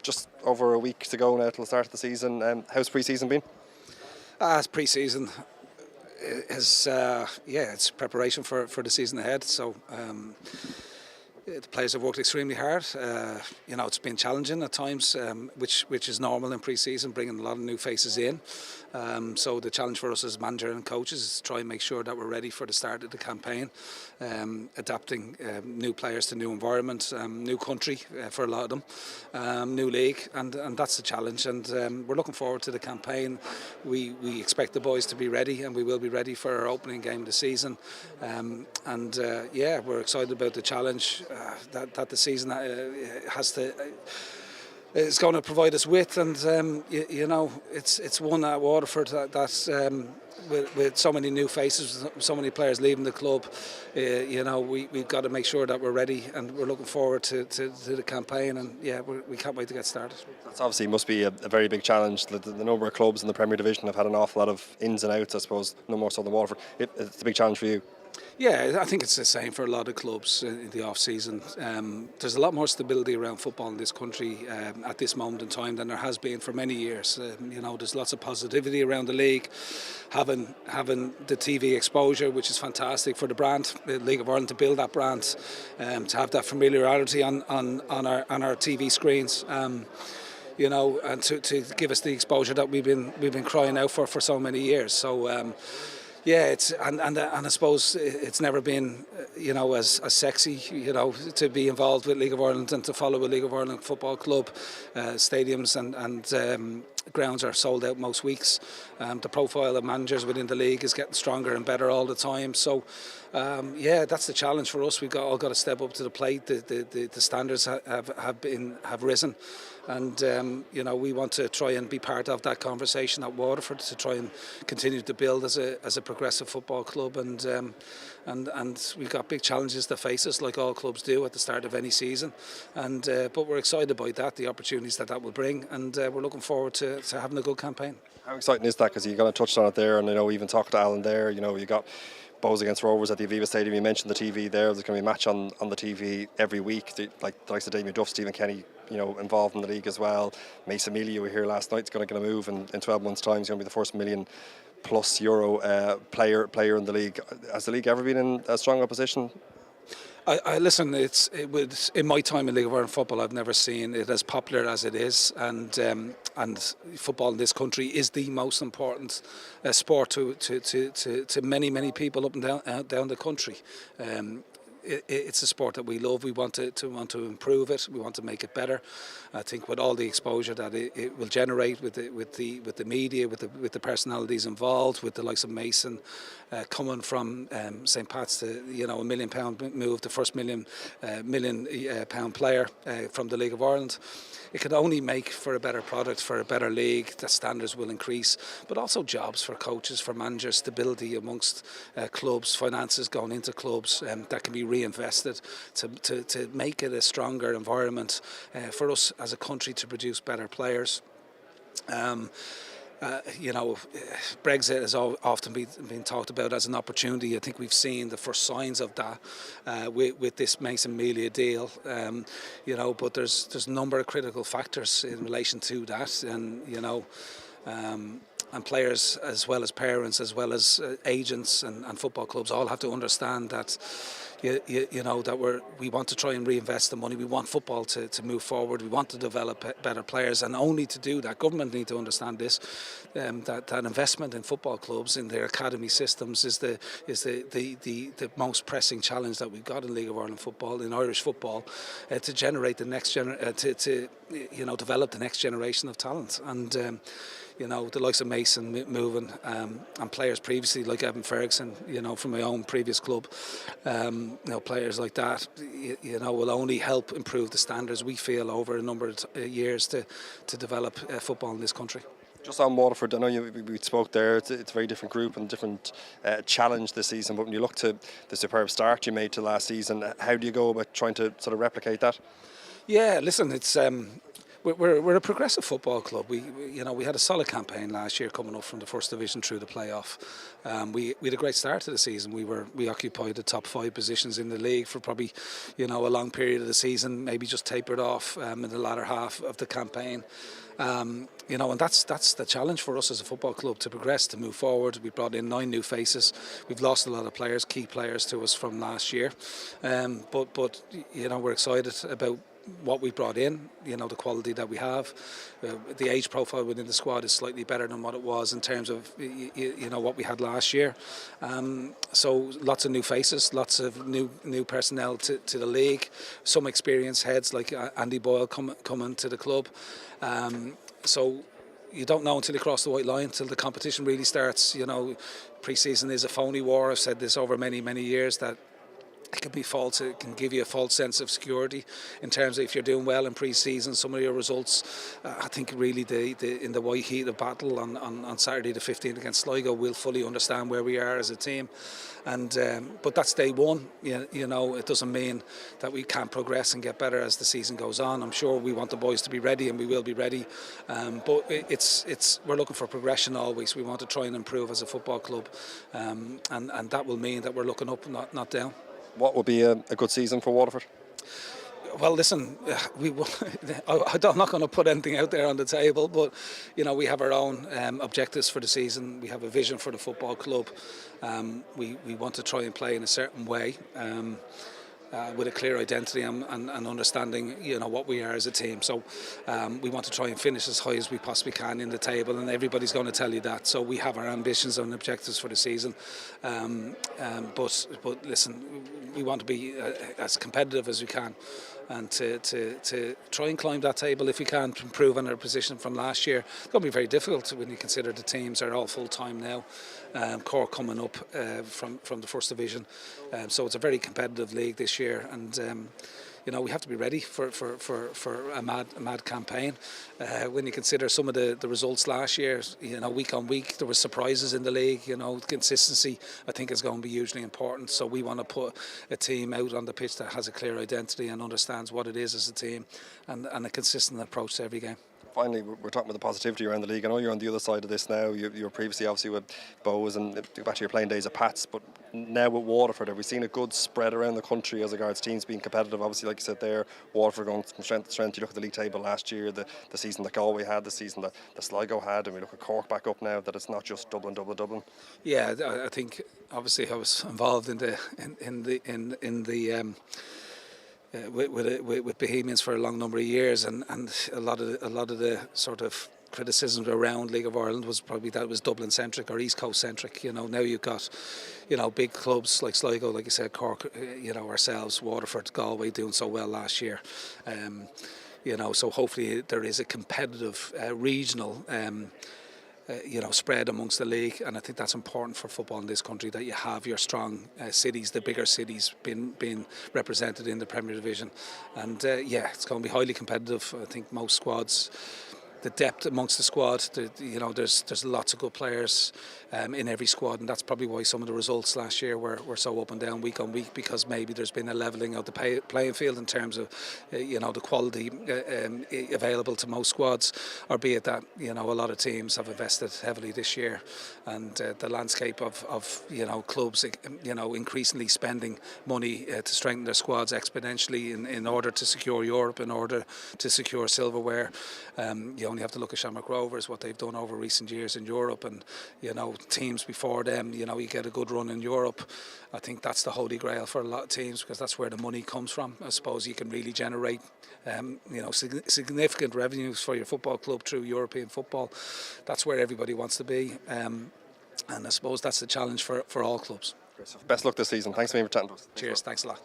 just over a week to go now till the start of the season. How's pre-season been? As pre-season is, it's preparation for the season ahead. So the players have worked extremely hard. It's been challenging at times, which is normal in pre-season, bringing a lot of new faces in. So the challenge for us as manager and coaches is to try and make sure that we're ready for the start of the campaign, adapting new players to new environment, new country for a lot of them, new league, and that's the challenge. And we're looking forward to the campaign. We expect the boys to be ready, and we will be ready for our opening game of the season. We're excited about the challenge that the season has to. It's going to provide us with, and it's one at Waterford that's with so many new faces, so many players leaving the club. We've got to make sure that we're ready, and we're looking forward to the campaign, and we can't wait to get started. That's obviously must be a very big challenge. The number of clubs in the Premier Division have had an awful lot of ins and outs, I suppose, no more so than Waterford. It's a big challenge for you. Yeah, I think it's the same for a lot of clubs in the off-season. There's a lot more stability around football in this country at this moment in time than there has been for many years. There's lots of positivity around the league, having the TV exposure, which is fantastic for the brand, the League of Ireland, to build that brand, to have that familiarity on our TV screens. And to give us the exposure that we've been crying out for so many years. So. It's and I suppose it's never been as sexy to be involved with League of Ireland and to follow a League of Ireland football club. Stadiums and grounds are sold out most weeks. The profile of managers within the league is getting stronger and better all the time. So that's the challenge for us. We've all got to step up to the plate. The standards have risen. And we want to try and be part of that conversation at Waterford to try and continue to build as a progressive football club, and we've got big challenges to face us, like all clubs do at the start of any season, but we're excited by that, the opportunities that will bring, and we're looking forward to having a good campaign. How exciting is that? Because you kind of touched on it there, and we even talked to Alan there. You got Bows against Rovers at the Aviva Stadium. You mentioned the TV there. There's going to be a match on the TV every week. Like the likes of Damien Duff, Stephen Kenny, involved in the league as well. Mace Amelia, we hear last night, is going to get a move, and in 12 months' time, he's going to be the first €1 million+ player in the league. Has the league ever been in as strong a position? I listen. In my time in League of Ireland football, I've never seen it as popular as it is, and football in this country is the most important sport to many people up and down the country. It's a sport that we love. We want to improve it. We want to make it better. I think with all the exposure that it will generate with the media, with the personalities involved, with the likes of Mason coming from St. Pat's to £1 million move, the first £1 million player from the League of Ireland. It could only make for a better product, for a better league. The standards will increase, but also jobs for coaches, for managers, stability amongst clubs, finances going into clubs that can be reinvested to make it a stronger environment for us as a country to produce better players. Brexit has often been talked about as an opportunity. I think we've seen the first signs of that with this Mason Melia deal. But there's a number of critical factors in relation to that, and players as well as parents as well as agents and football clubs all have to understand that that we want to try and reinvest the money. We want football to move forward. We want to develop better players, and only to do that, government need to understand this, that investment in football clubs, in their academy systems, is the most pressing challenge that we've got in League of Ireland football, in Irish football, to generate the next develop the next generation of talent. And the likes of Mason moving, and players previously like Evan Ferguson, from my own previous club, players like that, will only help improve the standards, we feel, over a number of years to develop football in this country. Just on Waterford, I know we spoke there, it's a very different group and different challenge this season, but when you look to the superb start you made to last season, how do you go about trying to sort of replicate that? Yeah, listen, it's we're a progressive football club. We had a solid campaign last year coming up from the first division through the playoff. We had a great start to the season. We occupied the top 5 positions in the league for probably a long period of the season. Maybe just tapered off in the latter half of the campaign. And that's the challenge for us as a football club, to progress, to move forward. We brought in 9 new faces. We've lost a lot of players, key players to us from last year. But we're excited about what we brought in, the quality that we have. The age profile within the squad is slightly better than what it was in terms of what we had last year. So lots of new faces, lots of new personnel to the league, some experienced heads like Andy Boyle coming to the club. So you don't know until you cross the white line, until the competition really starts. Pre-season is a phony war. I've said this over many years, that it can be false. It can give you a false sense of security in terms of if you're doing well in pre-season. Some of your results, I think really in the white heat of battle on Saturday the 15th against Sligo, we'll fully understand where we are as a team. And but that's day one. It doesn't mean that we can't progress and get better as the season goes on. I'm sure we want the boys to be ready, and we will be ready. But we're looking for progression always. We want to try and improve as a football club, and that will mean that we're looking up, not down. What would be a good season for Waterford? Well, listen, I'm not going to put anything out there on the table, but we have our own objectives for the season. We have a vision for the football club. We want to try and play in a certain way, with a clear identity and understanding what we are as a team. So we want to try and finish as high as we possibly can in the table, and everybody's going to tell you that. So we have our ambitions and objectives for the season, but listen, we want to be as competitive as we can, and to try and climb that table if we can, to improve on our position from last year. It's going to be very difficult when you consider the teams are all full time now. Cork coming up from the first division, so it's a very competitive league this year, and we have to be ready for a mad campaign. When you consider some of the results last year, week on week there were surprises in the league. Consistency I think is going to be hugely important. So we want to put a team out on the pitch that has a clear identity and understands what it is as a team, and a consistent approach to every game. Finally, we're talking about the positivity around the league. I know you're on the other side of this now. You were previously obviously with Bows and back to your playing days at Pats, but now with Waterford, have we seen a good spread around the country as regards teams being competitive? Obviously, like you said there, Waterford going from strength to strength. You look at the league table last year, the season that Galway had, the season that Sligo had, and we look at Cork back up now, that it's not just Dublin. Yeah, I think obviously I was involved in the with Bohemians for a long number of years, and a lot of the sort of criticism around League of Ireland was probably that it was Dublin centric or East Coast centric. Now you've got big clubs like Sligo, like you said, Cork, ourselves, Waterford, Galway doing so well last year. So hopefully there is a competitive regional spread amongst the league, and I think that's important for football in this country, that you have your strong cities, the bigger cities, being represented in the Premier Division. And it's going to be highly competitive. I think most squads, the depth amongst the squad, there's lots of good players in every squad, and that's probably why some of the results last year were so up and down week on week, because maybe there's been a levelling of the playing field in terms of the quality available to most squads, albeit that a lot of teams have invested heavily this year, and the landscape of clubs increasingly spending money to strengthen their squads exponentially in order to secure Europe, in order to secure silverware. You only have to look at Shamrock Rovers, what they've done over recent years in Europe, and teams before them, you get a good run in Europe. I think that's the holy grail for a lot of teams, because that's where the money comes from. I suppose you can really generate significant revenues for your football club through European football. That's where everybody wants to be, and I suppose that's the challenge for all clubs. Best luck this season. Thanks for being chatting to us. Cheers, thanks a lot.